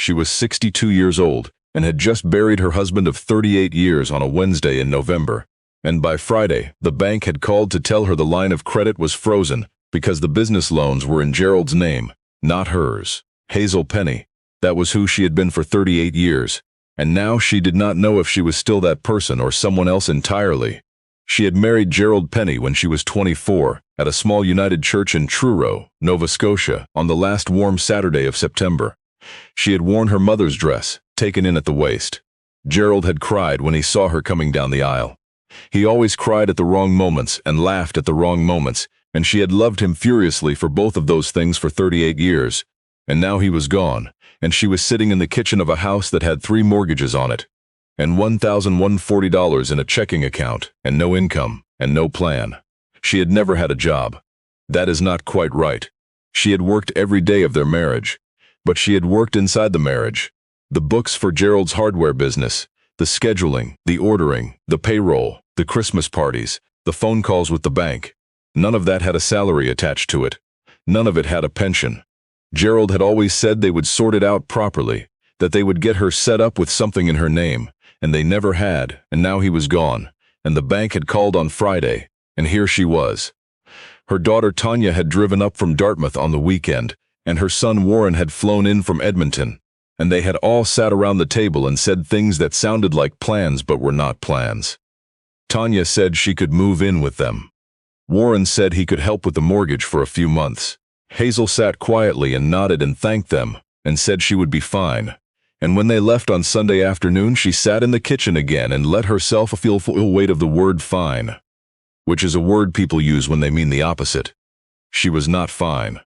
She was 62 years old and had just buried her husband of 38 years on a Wednesday in November. And by Friday, the bank had called to tell her the line of credit was frozen because the business loans were in Gerald's name, not hers. Hazel Penney. That was who she had been for 38 years. And now she did not know if she was still that person or someone else entirely. She had married Gerald Penney when she was 24 at a small United Church in Truro, Nova Scotia, on the last warm Saturday of September. She had worn her mother's dress, taken in at the waist. Gerald had cried when he saw her coming down the aisle. He always cried at the wrong moments and laughed at the wrong moments, and she had loved him furiously for both of those things for 38 years. And now he was gone, and she was sitting in the kitchen of a house that had 3 mortgages on it, and $1,140 in a checking account, and no income, and no plan. She had never had a job. That is not quite right. She had worked every day of their marriage, but she had worked inside the marriage. The books for Gerald's hardware business, the scheduling, the ordering, the payroll, the Christmas parties, the phone calls with the bank. None of that had a salary attached to it. None of it had a pension. Gerald had always said they would sort it out properly, that they would get her set up with something in her name, and they never had, and now he was gone, and the bank had called on Friday, and here she was. Her daughter Tanya had driven up from Dartmouth on the weekend, and her son Warren had flown in from Edmonton, and they had all sat around the table and said things that sounded like plans but were not plans. Tanya said she could move in with them. Warren said he could help with the mortgage for a few months. Hazel sat quietly and nodded and thanked them, and said she would be fine. And when they left on Sunday afternoon, she sat in the kitchen again and let herself feel the full weight of the word fine, which is a word people use when they mean the opposite. She was not fine.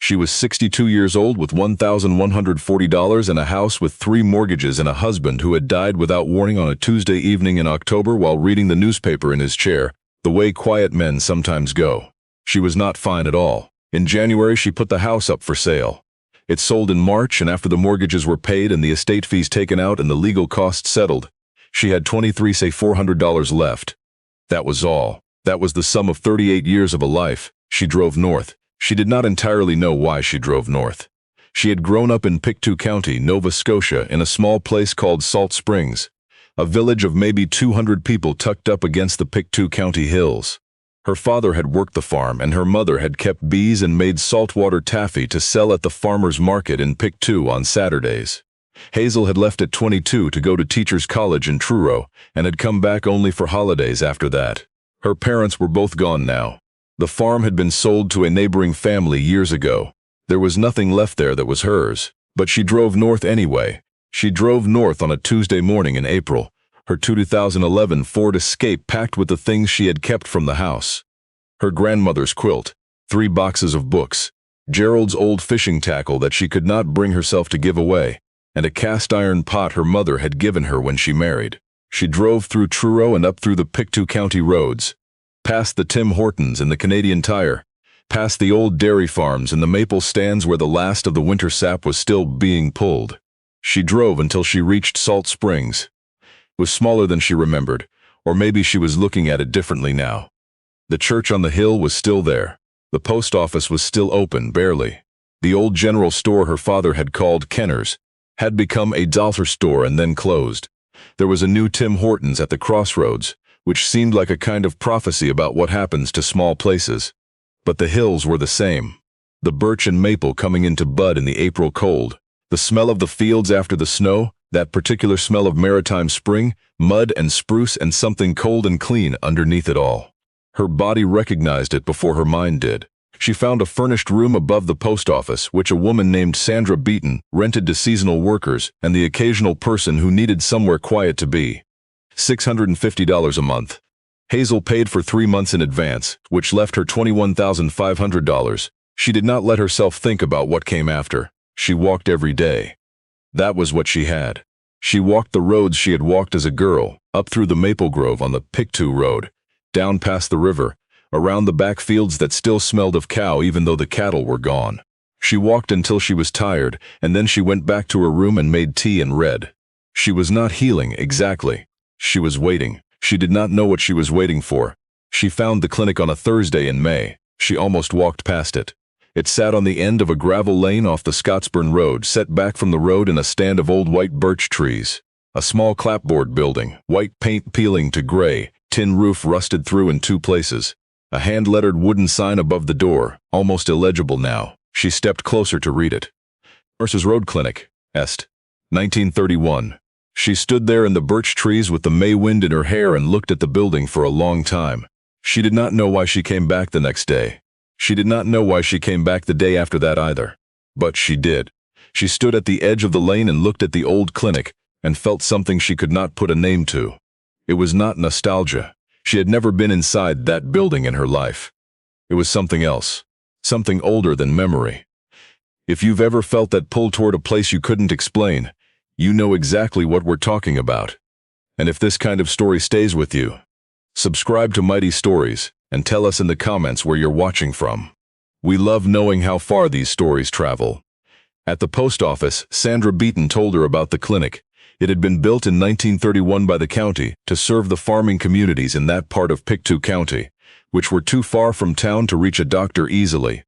She was 62 years old with $1,140 and a house with 3 mortgages and a husband who had died without warning on a Tuesday evening in October while reading the newspaper in his chair, the way quiet men sometimes go. She was not fine at all. In January, she put the house up for sale. It sold in March, and after the mortgages were paid and the estate fees taken out and the legal costs settled, she had $400 left. That was all. That was the sum of 38 years of a life. She drove north. She did not entirely know why she drove north. She had grown up in Pictou County, Nova Scotia, in a small place called Salt Springs, a village of maybe 200 people tucked up against the Pictou County hills. Her father had worked the farm, and her mother had kept bees and made saltwater taffy to sell at the farmer's market in Pictou on Saturdays. Hazel had left at 22 to go to teacher's college in Truro, and had come back only for holidays after that. Her parents were both gone now. The farm had been sold to a neighboring family years ago. There was nothing left there that was hers, but she drove north anyway. She drove north on a Tuesday morning in April, her 2011 Ford Escape packed with the things she had kept from the house. Her grandmother's quilt, 3 boxes of books, Gerald's old fishing tackle that she could not bring herself to give away, and a cast-iron pot her mother had given her when she married. She drove through Truro and up through the Pictou County roads, past the Tim Hortons and the Canadian Tire, past the old dairy farms and the maple stands where the last of the winter sap was still being pulled. She drove until she reached Salt Springs. It was smaller than she remembered, or maybe she was looking at it differently now. The church on the hill was still there. The post office was still open, barely. The old general store her father had called Kenner's had become a dollar store and then closed. There was a new Tim Hortons at the crossroads, which seemed like a kind of prophecy about what happens to small places. But the hills were the same. The birch and maple coming into bud in the April cold, the smell of the fields after the snow, that particular smell of maritime spring, mud and spruce and something cold and clean underneath it all. Her body recognized it before her mind did. She found a furnished room above the post office, which a woman named Sandra Beaton rented to seasonal workers and the occasional person who needed somewhere quiet to be. $650 a month. Hazel paid for 3 months in advance, which left her $21,500. She did not let herself think about what came after. She walked every day. That was what she had. She walked the roads she had walked as a girl, up through the maple grove on the Pictou Road, down past the river, around the back fields that still smelled of cow even though the cattle were gone. She walked until she was tired, and then she went back to her room and made tea and read. She was not healing, exactly. She was waiting. She did not know what she was waiting for. She found the clinic on a Thursday in May. She almost walked past it. It sat on the end of a gravel lane off the Scottsburn Road, set back from the road in a stand of old white birch trees. A small clapboard building, white paint peeling to gray, tin roof rusted through in 2 places. A hand-lettered wooden sign above the door, almost illegible now. She stepped closer to read it. Nurses Road Clinic, Est. 1931. She stood there in the birch trees with the May wind in her hair and looked at the building for a long time. She did not know why she came back the next day. She did not know why she came back the day after that either. But she did. She stood at the edge of the lane and looked at the old clinic and felt something she could not put a name to. It was not nostalgia. She had never been inside that building in her life. It was something else. Something older than memory. If you've ever felt that pull toward a place you couldn't explain, you know exactly what we're talking about. And if this kind of story stays with you, subscribe to Mighty Stories and tell us in the comments where you're watching from. We love knowing how far these stories travel. At the post office, Sandra Beaton told her about the clinic. It had been built in 1931 by the county to serve the farming communities in that part of Pictou County, which were too far from town to reach a doctor easily.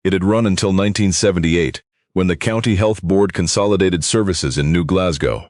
It had run until 1978, when the County Health Board consolidated services in New Glasgow.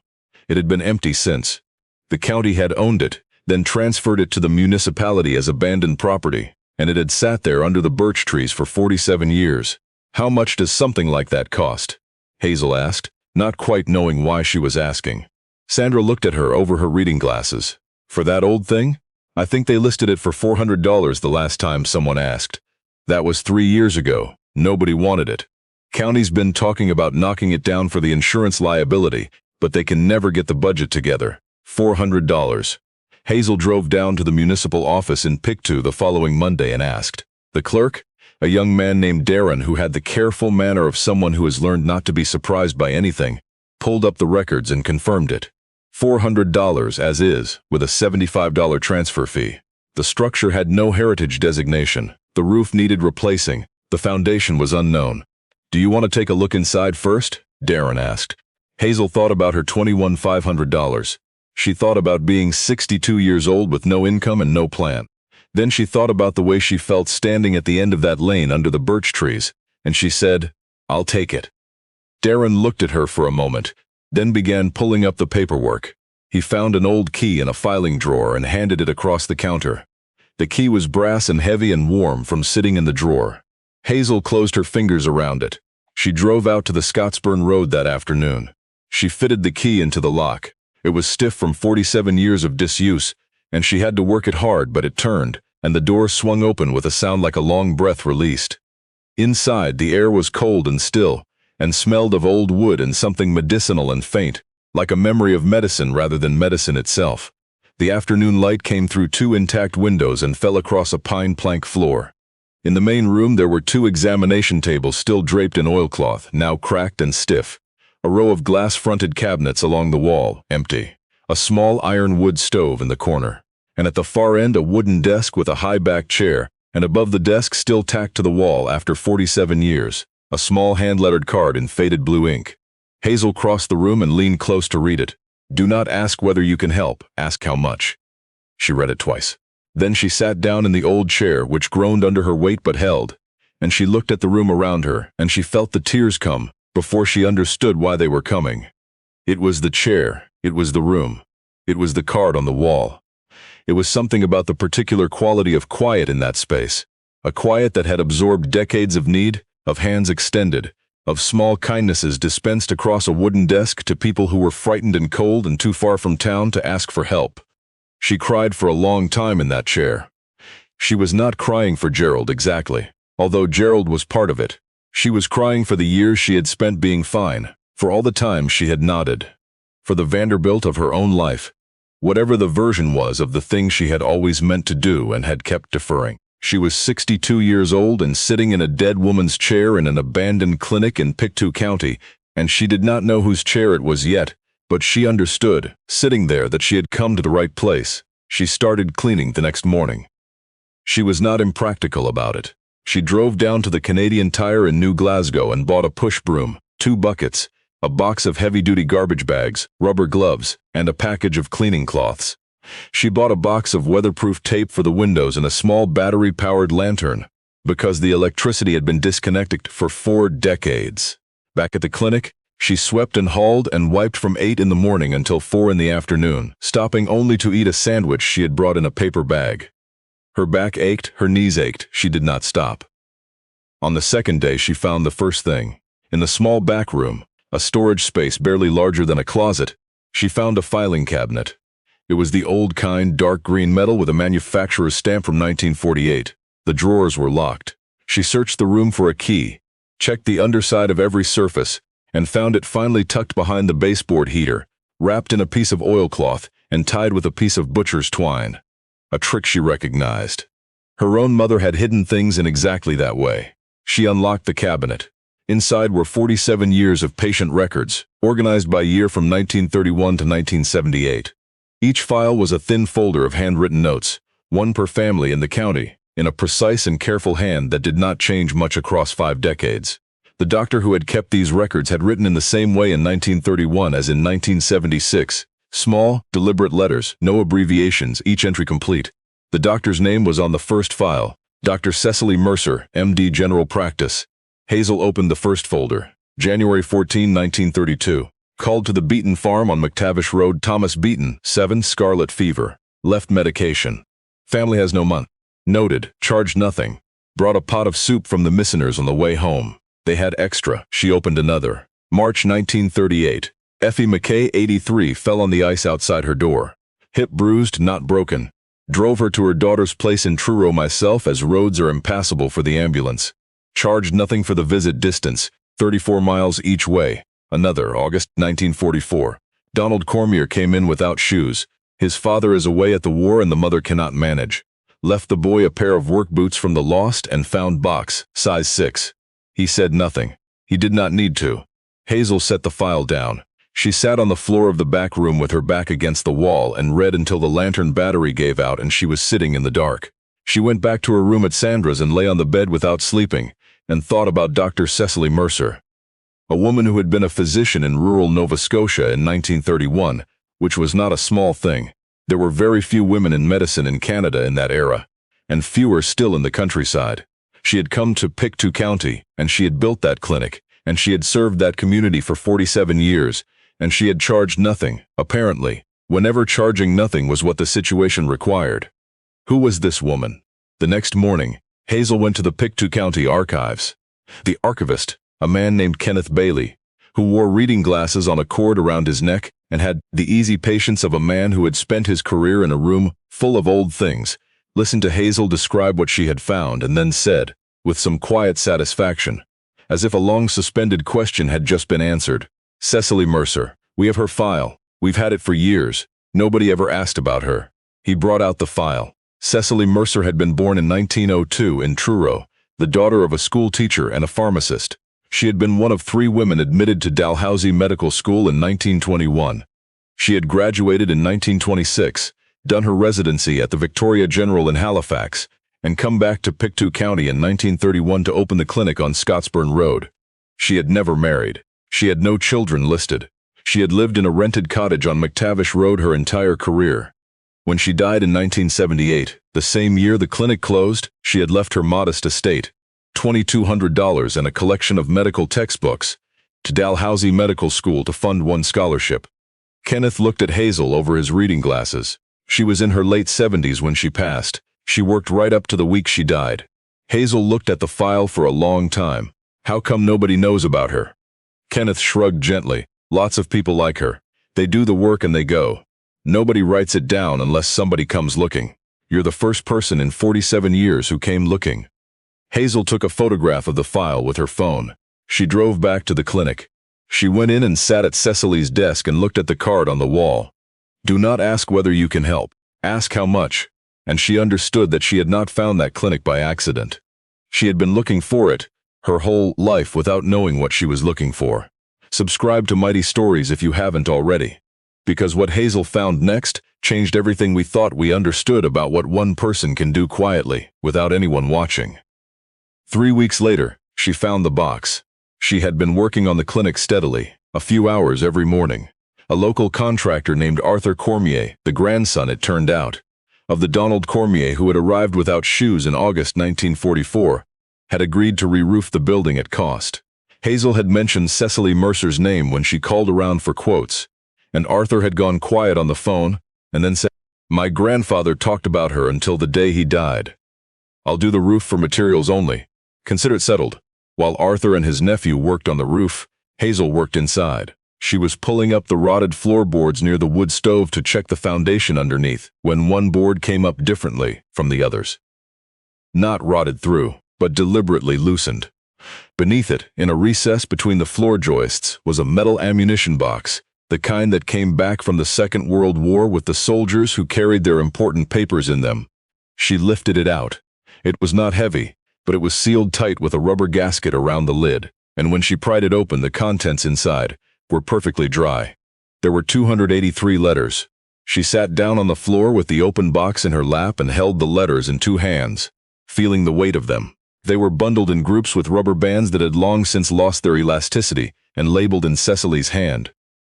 It had been empty since. The county had owned it, then transferred it to the municipality as abandoned property, and it had sat there under the birch trees for 47 years. How much does something like that cost? Hazel asked, not quite knowing why she was asking. Sandra looked at her over her reading glasses. For that old thing? I think they listed it for $400 the last time someone asked. That was 3 years ago. Nobody wanted it. County's been talking about knocking it down for the insurance liability, but they can never get the budget together. $400. Hazel drove down to the municipal office in Pictou the following Monday and asked. The clerk, a young man named Darren who had the careful manner of someone who has learned not to be surprised by anything, pulled up the records and confirmed it. $400 as is, with a $75 transfer fee. The structure had no heritage designation. The roof needed replacing. The foundation was unknown. Do you want to take a look inside first? Darren asked. Hazel thought about her $21,500. She thought about being 62 years old with no income and no plan. Then she thought about the way she felt standing at the end of that lane under the birch trees, and she said, I'll take it. Darren looked at her for a moment, then began pulling up the paperwork. He found an old key in a filing drawer and handed it across the counter. The key was brass and heavy and warm from sitting in the drawer. Hazel closed her fingers around it. She drove out to the Scottsburn Road that afternoon. She fitted the key into the lock. It was stiff from 47 years of disuse, and she had to work it hard, but it turned, and the door swung open with a sound like a long breath released. Inside, the air was cold and still, and smelled of old wood and something medicinal and faint, like a memory of medicine rather than medicine itself. The afternoon light came through 2 intact windows and fell across a pine plank floor. In the main room there were 2 examination tables still draped in oilcloth, now cracked and stiff. A row of glass-fronted cabinets along the wall, empty. A small iron-wood stove in the corner. And at the far end a wooden desk with a high-backed chair, and above the desk still tacked to the wall after 47 years, a small hand-lettered card in faded blue ink. Hazel crossed the room and leaned close to read it. Do not ask whether you can help, ask how much. She read it twice. Then she sat down in the old chair, which groaned under her weight but held, and she looked at the room around her, and she felt the tears come, before she understood why they were coming. It was the chair, it was the room, it was the card on the wall. It was something about the particular quality of quiet in that space, a quiet that had absorbed decades of need, of hands extended, of small kindnesses dispensed across a wooden desk to people who were frightened and cold and too far from town to ask for help. She cried for a long time in that chair. She was not crying for Gerald exactly, although Gerald was part of it. She was crying for the years she had spent being fine, for all the time she had nodded, for the Vanderbilt of her own life, whatever the version was of the thing she had always meant to do and had kept deferring. She was 62 years old and sitting in a dead woman's chair in an abandoned clinic in Pictou County, and she did not know whose chair it was yet, but she understood, sitting there, that she had come to the right place. She started cleaning the next morning. She was not impractical about it. She drove down to the Canadian Tire in New Glasgow and bought a push broom, 2 buckets, a box of heavy-duty garbage bags, rubber gloves, and a package of cleaning cloths. She bought a box of weatherproof tape for the windows and a small battery-powered lantern. because the electricity had been disconnected for 4 decades. Back at the clinic, she swept and hauled and wiped from 8 in the morning until 4 in the afternoon, stopping only to eat a sandwich she had brought in a paper bag. Her back ached, her knees ached, she did not stop. On the second day she found the first thing. In the small back room, a storage space barely larger than a closet, she found a filing cabinet. It was the old kind, dark green metal with a manufacturer's stamp from 1948. The drawers were locked. She searched the room for a key, checked the underside of every surface, and found it finally tucked behind the baseboard heater, wrapped in a piece of oilcloth and tied with a piece of butcher's twine. A trick she recognized. Her own mother had hidden things in exactly that way. She unlocked the cabinet. Inside were 47 years of patient records, organized by year from 1931 to 1978. Each file was a thin folder of handwritten notes, one per family in the county, in a precise and careful hand that did not change much across 5 decades. The doctor who had kept these records had written in the same way in 1931 as in 1976. Small, deliberate letters, no abbreviations, each entry complete. The doctor's name was on the first file, Dr. Cecily Mercer, MD General Practice. Hazel opened the first folder. January 14, 1932. Called to the Beaton farm on McTavish Road, Thomas Beaton, 7, scarlet fever. Left medication. Family has no money. Noted, charged nothing. Brought a pot of soup from the Missioners on the way home. They had extra. She opened another. March 1938. Effie McKay, 83, fell on the ice outside her door. Hip bruised, not broken. Drove her to her daughter's place in Truro myself as roads are impassable for the ambulance. Charged nothing for the visit distance, 34 miles each way. Another, August 1944. Donald Cormier came in without shoes. His father is away at the war and the mother cannot manage. Left the boy a pair of work boots from the lost and found box, size 6. He said nothing. He did not need to. Hazel set the file down. She sat on the floor of the back room with her back against the wall and read until the lantern battery gave out and she was sitting in the dark. She went back to her room at Sandra's and lay on the bed without sleeping, and thought about Dr. Cecily Mercer, a woman who had been a physician in rural Nova Scotia in 1931, which was not a small thing. There were very few women in medicine in Canada in that era, and fewer still in the countryside. She had come to Pictou County, and she had built that clinic, and she had served that community for 47 years, and she had charged nothing, apparently, whenever charging nothing was what the situation required. Who was this woman? The next morning, Hazel went to the Pictou County archives. The archivist, a man named Kenneth Bailey, who wore reading glasses on a cord around his neck and had the easy patience of a man who had spent his career in a room full of old things, listened to Hazel describe what she had found and then said, with some quiet satisfaction, as if a long-suspended question had just been answered, "Cecily Mercer, we have her file. We've had it for years. Nobody ever asked about her." He brought out the file. Cecily Mercer had been born in 1902 in Truro, the daughter of a school teacher and a pharmacist. She had been one of 3 women admitted to Dalhousie Medical School in 1921. She had graduated in 1926, done her residency at the Victoria General in Halifax, and come back to Pictou County in 1931 to open the clinic on Scottsburn Road. She had never married. She had no children listed. She had lived in a rented cottage on McTavish Road her entire career. When she died in 1978, the same year the clinic closed, she had left her modest estate, $2,200 and a collection of medical textbooks, to Dalhousie Medical School to fund one scholarship. Kenneth looked at Hazel over his reading glasses. She was in her late 70s when she passed. She worked right up to the week she died. Hazel looked at the file for a long time. How come nobody knows about her? Kenneth shrugged gently. Lots of people like her. They do the work and they go. Nobody writes it down unless somebody comes looking. You're the first person in 47 years who came looking. Hazel took a photograph of the file with her phone. She drove back to the clinic. She went in and sat at Cecily's desk and looked at the card on the wall. Do not ask whether you can help. Ask how much. And she understood that she had not found that clinic by accident. She had been looking for it her whole life without knowing what she was looking for. Subscribe to Mighty Stories if you haven't already. Because what Hazel found next changed everything we thought we understood about what one person can do quietly, without anyone watching. 3 weeks later, she found the box. She had been working on the clinic steadily, a few hours every morning. A local contractor named Arthur Cormier, the grandson it turned out, of the Donald Cormier who had arrived without shoes in August 1944, had agreed to re-roof the building at cost. Hazel had mentioned Cecily Mercer's name when she called around for quotes, and Arthur had gone quiet on the phone and then said, "My grandfather talked about her until the day he died. I'll do the roof for materials only. Consider it settled." While Arthur and his nephew worked on the roof, Hazel worked inside. She was pulling up the rotted floorboards near the wood stove to check the foundation underneath when one board came up differently from the others. Not rotted through, but deliberately loosened. Beneath it, in a recess between the floor joists, was a metal ammunition box, the kind that came back from the Second World War with the soldiers who carried their important papers in them. She lifted it out. It was not heavy, but it was sealed tight with a rubber gasket around the lid, and when she pried it open, the contents inside were perfectly dry. There were 283 letters. She sat down on the floor with the open box in her lap and held the letters in two hands, feeling the weight of them. They were bundled in groups with rubber bands that had long since lost their elasticity and labeled in Cecily's hand.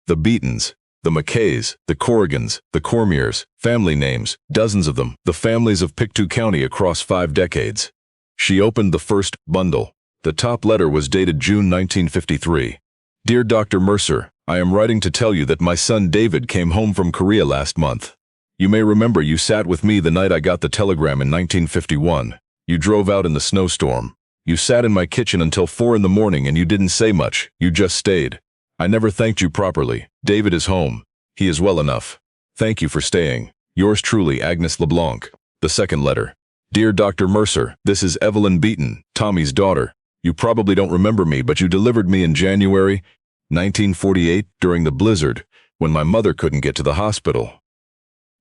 The Beatons, the Mackays, the Corrigans, the Cormiers, family names, dozens of them, the families of Pictou County across 5 decades. She opened the first bundle. The top letter was dated June 1953. "Dear Dr. Mercer, I am writing to tell you that my son David came home from Korea last month. You may remember you sat with me the night I got the telegram in 1951. You drove out in the snowstorm. You sat in my kitchen until 4 in the morning and you didn't say much, you just stayed. I never thanked you properly. David is home. He is well enough. Thank you for staying. Yours truly, Agnes LeBlanc." The second letter. "Dear Dr. Mercer, this is Evelyn Beaton, Tommy's daughter. You probably don't remember me, but you delivered me in January 1948 during the blizzard when my mother couldn't get to the hospital.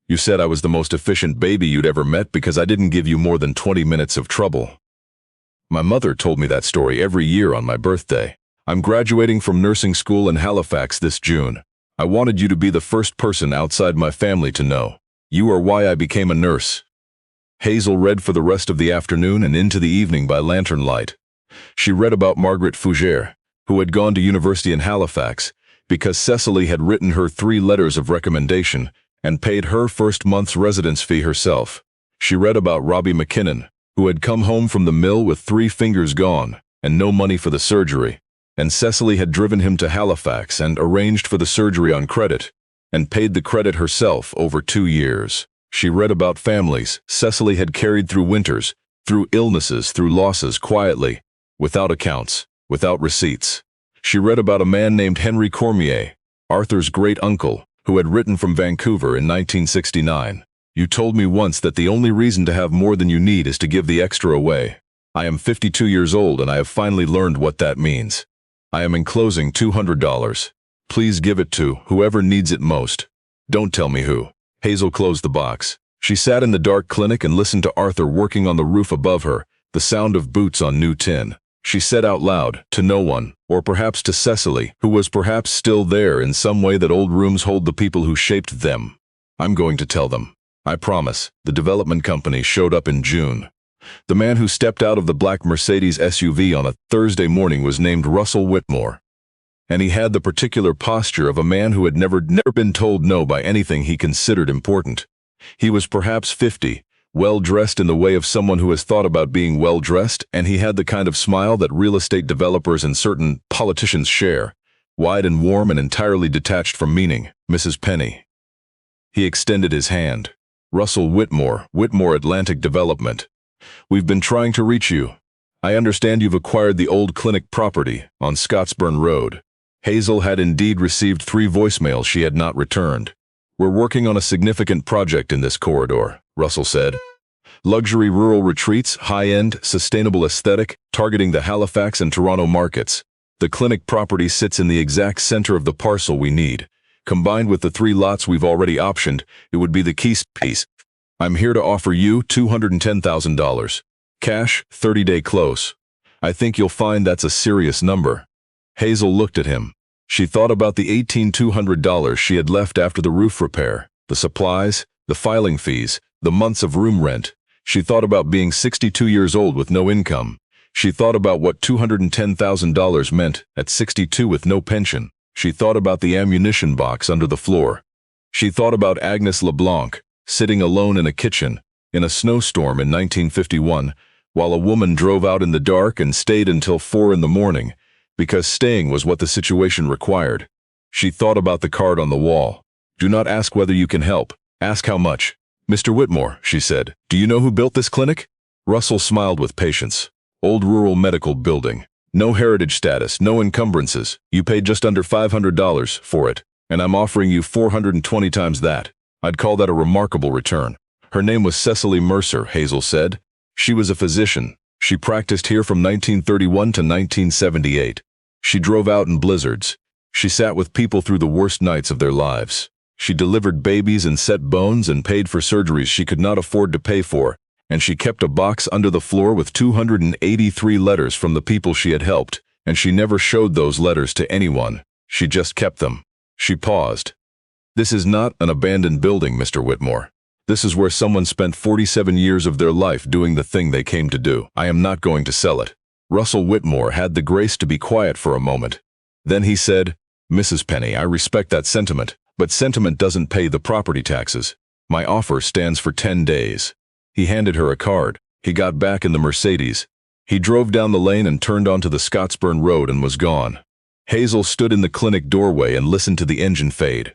You said I was the most efficient baby you'd ever met because I didn't give you more than 20 minutes of trouble. My mother told me that story every year on my birthday. I'm graduating from nursing school in Halifax this June. I wanted you to be the first person outside my family to know. You are why I became a nurse." Hazel read for the rest of the afternoon and into the evening by lantern light. She read about Margaret Fougere, who had gone to university in Halifax because Cecily had written her 3 letters of recommendation and paid her first month's residence fee herself. She read about Robbie McKinnon, who had come home from the mill with 3 fingers gone and no money for the surgery, and Cecily had driven him to Halifax and arranged for the surgery on credit, and paid the credit herself over 2 years. She read about families Cecily had carried through winters, through illnesses, through losses, quietly, without accounts, without receipts. She read about a man named Henry Cormier, Arthur's great-uncle, who had written from Vancouver in 1969. "You told me once that the only reason to have more than you need is to give the extra away. I am 52 years old and I have finally learned what that means. I am enclosing $200. Please give it to whoever needs it most. Don't tell me who." Hazel closed the box. She sat in the dark clinic and listened to Arthur working on the roof above her, the sound of boots on new tin. She said out loud, to no one, or perhaps to Cecily, who was perhaps still there in some way that old rooms hold the people who shaped them. "I'm going to tell them. I promise." The development company showed up in June. The man who stepped out of the black Mercedes SUV on a Thursday morning was named Russell Whitmore, and he had the particular posture of a man who had never been told no by anything he considered important. He was perhaps 50, well-dressed in the way of someone who has thought about being well-dressed, and he had the kind of smile that real estate developers and certain politicians share, wide and warm and entirely detached from meaning. "Mrs. Penney." He extended his hand. "Russell Whitmore, Whitmore Atlantic Development. We've been trying to reach you. I understand you've acquired the old clinic property on Scottsburn Road." Hazel had indeed received 3 voicemails she had not returned. "We're working on a significant project in this corridor," Russell said. "Luxury rural retreats, high-end, sustainable aesthetic, targeting the Halifax and Toronto markets. The clinic property sits in the exact center of the parcel we need. Combined with the 3 lots we've already optioned, it would be the key piece. I'm here to offer you $210,000. Cash, 30-day close. I think you'll find that's a serious number." Hazel looked at him. She thought about the $18,200 she had left after the roof repair, the supplies, the filing fees, the months of room rent. She thought about being 62 years old with no income. She thought about what $210,000 meant at 62 with no pension. She thought about the ammunition box under the floor. She thought about Agnes LeBlanc, sitting alone in a kitchen, in a snowstorm in 1951, while a woman drove out in the dark and stayed until 4 in the morning, because staying was what the situation required. She thought about the card on the wall. Do not ask whether you can help. Ask how much. Mr. Whitmore, she said, do you know who built this clinic? Russell smiled with patience. Old rural medical building. No heritage status, no encumbrances. You paid just under $500 for it, and I'm offering you 420 times that. I'd call that a remarkable return. Her name was Cecily Mercer, Hazel said. She was a physician. She practiced here from 1931 to 1978. She drove out in blizzards. She sat with people through the worst nights of their lives. She delivered babies and set bones and paid for surgeries she could not afford to pay for, and she kept a box under the floor with 283 letters from the people she had helped, and she never showed those letters to anyone. She just kept them. She paused. This is not an abandoned building, Mr. Whitmore. This is where someone spent 47 years of their life doing the thing they came to do. I am not going to sell it. Russell Whitmore had the grace to be quiet for a moment. Then he said, Mrs. Penney, I respect that sentiment, but sentiment doesn't pay the property taxes. My offer stands for 10 days. He handed her a card. He got back in the Mercedes. He drove down the lane and turned onto the Scottsburn Road and was gone. Hazel stood in the clinic doorway and listened to the engine fade.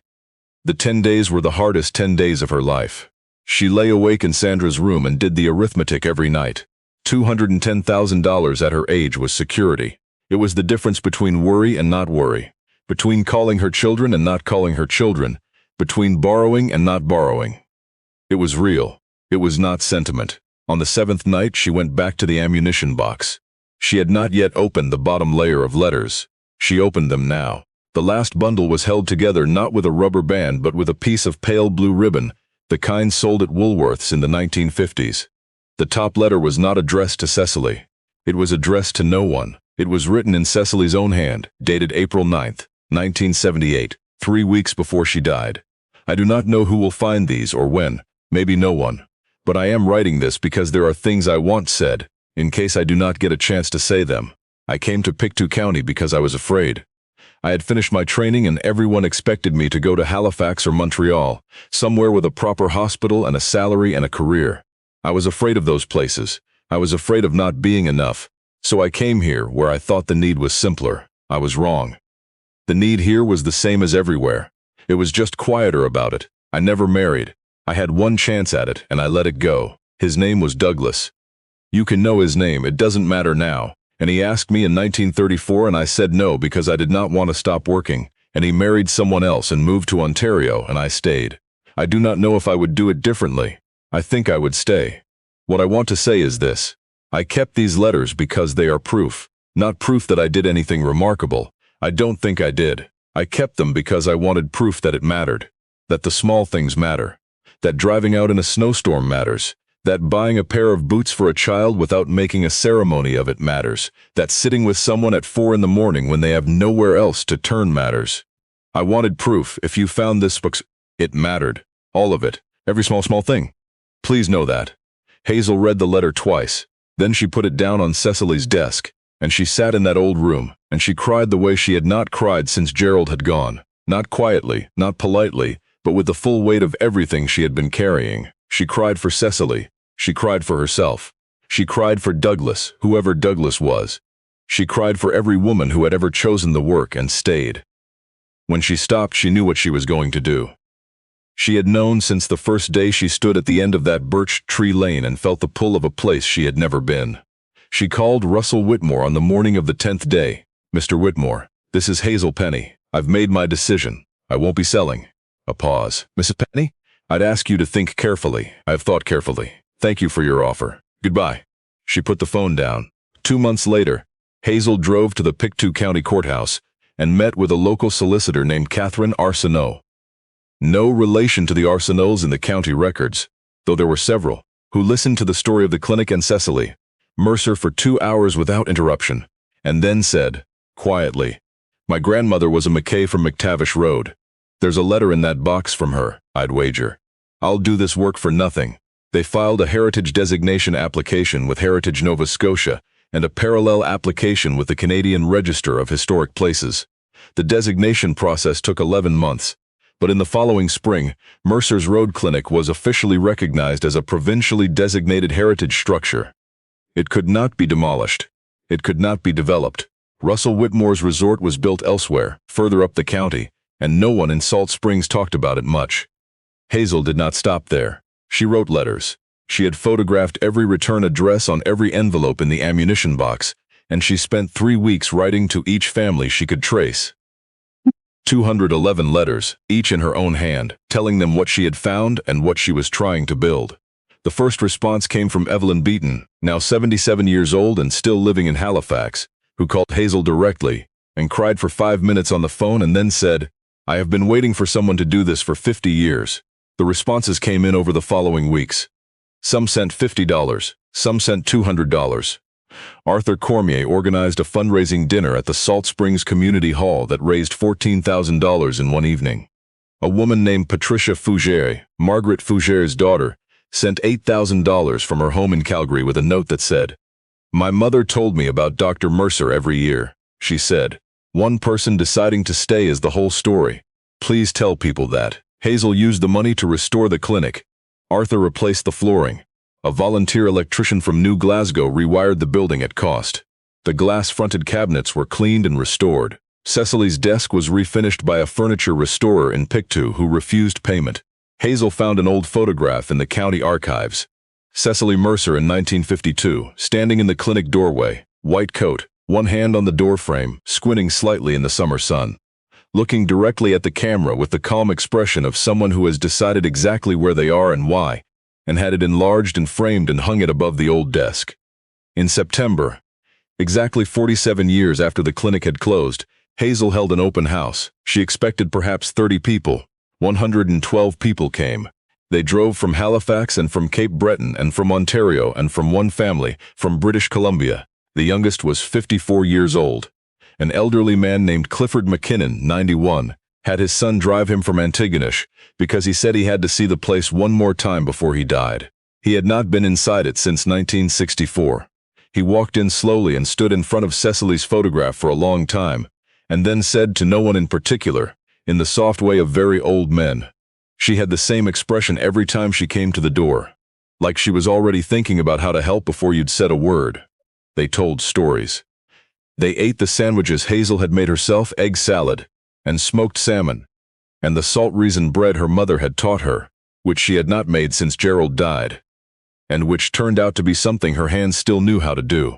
The 10 days were the hardest 10 days of her life. She lay awake in Sandra's room and did the arithmetic every night. $210,000 at her age was security. It was the difference between worry and not worry, between calling her children and not calling her children, between borrowing and not borrowing. It was real. It was not sentiment. On the 7th night, she went back to the ammunition box. She had not yet opened the bottom layer of letters. She opened them now. The last bundle was held together not with a rubber band but with a piece of pale blue ribbon, the kind sold at Woolworth's in the 1950s. The top letter was not addressed to Cecily. It was addressed to no one. It was written in Cecily's own hand, dated April 9th, 1978, 3 weeks before she died. I do not know who will find these or when, maybe no one. But I am writing this because there are things I want said, in case I do not get a chance to say them. I came to Pictou County because I was afraid. I had finished my training and everyone expected me to go to Halifax or Montreal, somewhere with a proper hospital and a salary and a career. I was afraid of those places. I was afraid of not being enough. So I came here where I thought the need was simpler. I was wrong. The need here was the same as everywhere. It was just quieter about it. I never married. I had one chance at it and I let it go. His name was Douglas. You can know his name, it doesn't matter now. And he asked me in 1934 and I said no because I did not want to stop working, and he married someone else and moved to Ontario and I stayed. I do not know if I would do it differently. I think I would stay. What I want to say is this. I kept these letters because they are proof, not proof that I did anything remarkable. I don't think I did. I kept them because I wanted proof that it mattered, that the small things matter, that driving out in a snowstorm matters, that buying a pair of boots for a child without making a ceremony of it matters, that sitting with someone at 4 in the morning when they have nowhere else to turn matters. I wanted proof. If you found this book, it mattered. All of it. Every small thing. Please know that. Hazel read the letter twice. Then she put it down on Cecily's desk, and she sat in that old room, and she cried the way she had not cried since Gerald had gone. Not quietly, not politely, but with the full weight of everything she had been carrying. She cried for Cecily. She cried for herself. She cried for Douglas, whoever Douglas was. She cried for every woman who had ever chosen the work and stayed. When she stopped, she knew what she was going to do. She had known since the first day she stood at the end of that birch tree lane and felt the pull of a place she had never been. She called Russell Whitmore on the morning of the 10th day. Mr. Whitmore, this is Hazel Penney. I've made my decision. I won't be selling. A pause. Mrs. Penney, I'd ask you to think carefully. I have thought carefully. Thank you for your offer. Goodbye. She put the phone down. 2 months later, Hazel drove to the Pictou County Courthouse and met with a local solicitor named Catherine Arsenault. No relation to the Arsenaults in the county records, though there were several, who listened to the story of the clinic and Cecily Mercer for 2 hours without interruption, and then said, quietly, my grandmother was a McKay from McTavish Road. There's a letter in that box from her, I'd wager. I'll do this work for nothing. They filed a heritage designation application with Heritage Nova Scotia and a parallel application with the Canadian Register of Historic Places. The designation process took 11 months, but in the following spring, Mercer's Road Clinic was officially recognized as a provincially designated heritage structure. It could not be demolished. It could not be developed. Russell Whitmore's resort was built elsewhere, further up the county, and no one in Salt Springs talked about it much. Hazel did not stop there. She wrote letters. She had photographed every return address on every envelope in the ammunition box, and she spent 3 weeks writing to each family she could trace. 211 letters, each in her own hand, telling them what she had found and what she was trying to build. The first response came from Evelyn Beaton, now 77 years old and still living in Halifax, who called Hazel directly and cried for 5 minutes on the phone and then said, "I have been waiting for someone to do this for 50 years. The responses came in over the following weeks. Some sent $50, some sent $200. Arthur Cormier organized a fundraising dinner at the Salt Springs Community Hall that raised $14,000 in one evening. A woman named Patricia Fougere, Margaret Fougere's daughter, sent $8,000 from her home in Calgary with a note that said, "My mother told me about Dr. Mercer every year," she said. "One person deciding to stay is the whole story. Please tell people that." Hazel used the money to restore the clinic. Arthur replaced the flooring. A volunteer electrician from New Glasgow rewired the building at cost. The glass-fronted cabinets were cleaned and restored. Cecily's desk was refinished by a furniture restorer in Pictou who refused payment. Hazel found an old photograph in the county archives. Cecily Mercer in 1952, standing in the clinic doorway, white coat, one hand on the doorframe, squinting slightly in the summer sun, looking directly at the camera with the calm expression of someone who has decided exactly where they are and why, and had it enlarged and framed and hung it above the old desk. In September, exactly 47 years after the clinic had closed, Hazel held an open house. She expected perhaps 30 people. 112 people came. They drove from Halifax and from Cape Breton and from Ontario and from one family, from British Columbia. The youngest was 54 years old. An elderly man named Clifford McKinnon, 91, had his son drive him from Antigonish because he said he had to see the place one more time before he died. He had not been inside it since 1964. He walked in slowly and stood in front of Cecily's photograph for a long time, and then said to no one in particular, in the soft way of very old men. She had the same expression every time she came to the door, like she was already thinking about how to help before you'd said a word. They told stories. They ate the sandwiches Hazel had made herself, egg salad, and smoked salmon, and the salt raisin bread her mother had taught her, which she had not made since Gerald died, and which turned out to be something her hands still knew how to do.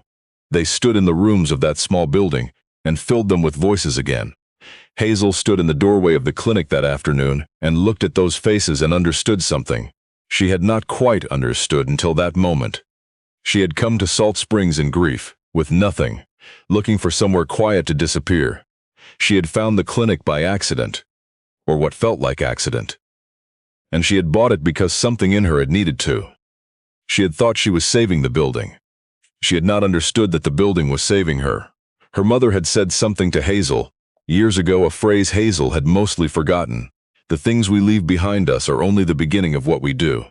They stood in the rooms of that small building and filled them with voices again. Hazel stood in the doorway of the clinic that afternoon and looked at those faces and understood something. She had not quite understood until that moment. She had come to Salt Springs in grief, with nothing, looking for somewhere quiet to disappear. She had found the clinic by accident, or what felt like accident. And she had bought it because something in her had needed to. She had thought she was saving the building. She had not understood that the building was saving her. Her mother had said something to Hazel, years ago, a phrase Hazel had mostly forgotten. The things we leave behind us are only the beginning of what we do.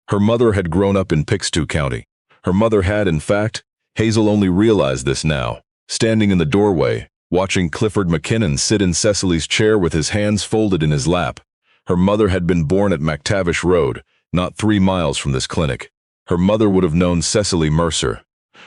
Her mother had grown up in Pictou County. Her mother had, in fact, Hazel only realized this now, standing in the doorway, watching Clifford McKinnon sit in Cecily's chair with his hands folded in his lap. Her mother had been born at McTavish Road, not 3 miles from this clinic. Her mother would have known Cecily Mercer.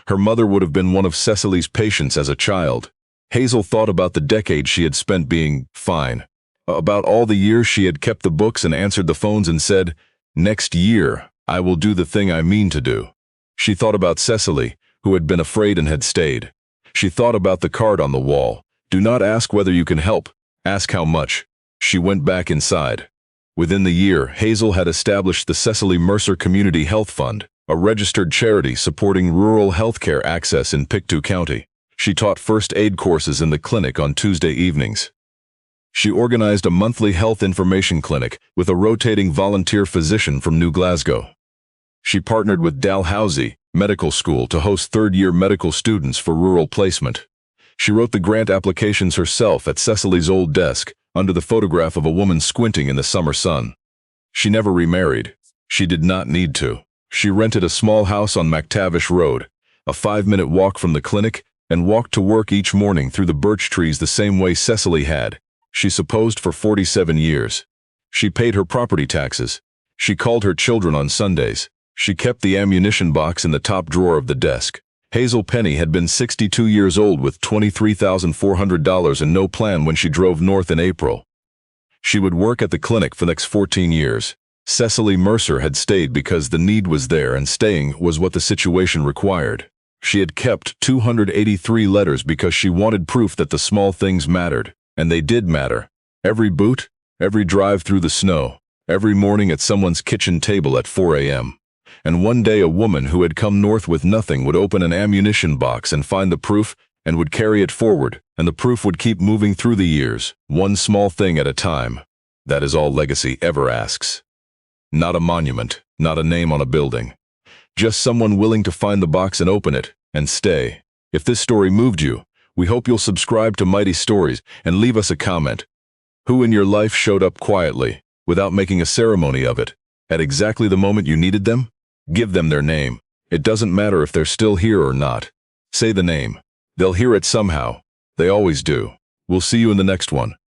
Her mother would have been one of Cecily's patients as a child. Hazel thought about the decades she had spent being fine, about all the years she had kept the books and answered the phones and said, "Next year, I will do the thing I mean to do." She thought about Cecily, who had been afraid and had stayed. She thought about the card on the wall. "Do not ask whether you can help. Ask how much." She went back inside. Within the year, Hazel had established the Cecily Mercer Community Health Fund, a registered charity supporting rural healthcare access in Pictou County. She taught first aid courses in the clinic on Tuesday evenings. She organized a monthly health information clinic with a rotating volunteer physician from New Glasgow. She partnered with Dalhousie Medical School to host third-year medical students for rural placement. She wrote the grant applications herself at Cecily's old desk, under the photograph of a woman squinting in the summer sun. She never remarried. She did not need to. She rented a small house on McTavish Road, a 5-minute walk from the clinic, and walked to work each morning through the birch trees the same way Cecily had, she supposed, for 47 years. She paid her property taxes. She called her children on Sundays. She kept the ammunition box in the top drawer of the desk. Hazel Penney had been 62 years old with $23,400 and no plan when she drove north in April. She would work at the clinic for the next 14 years. Cecily Mercer had stayed because the need was there and staying was what the situation required. She had kept 283 letters because she wanted proof that the small things mattered, and they did matter. Every boot, every drive through the snow, every morning at someone's kitchen table at 4 a.m. And one day a woman who had come north with nothing would open an ammunition box and find the proof and would carry it forward, and the proof would keep moving through the years, one small thing at a time. That is all legacy ever asks. Not a monument, not a name on a building. Just someone willing to find the box and open it, and stay. If this story moved you, we hope you'll subscribe to Mighty Stories and leave us a comment. Who in your life showed up quietly, without making a ceremony of it, at exactly the moment you needed them? Give them their name. It doesn't matter if they're still here or not. Say the name. They'll hear it somehow. They always do. We'll see you in the next one.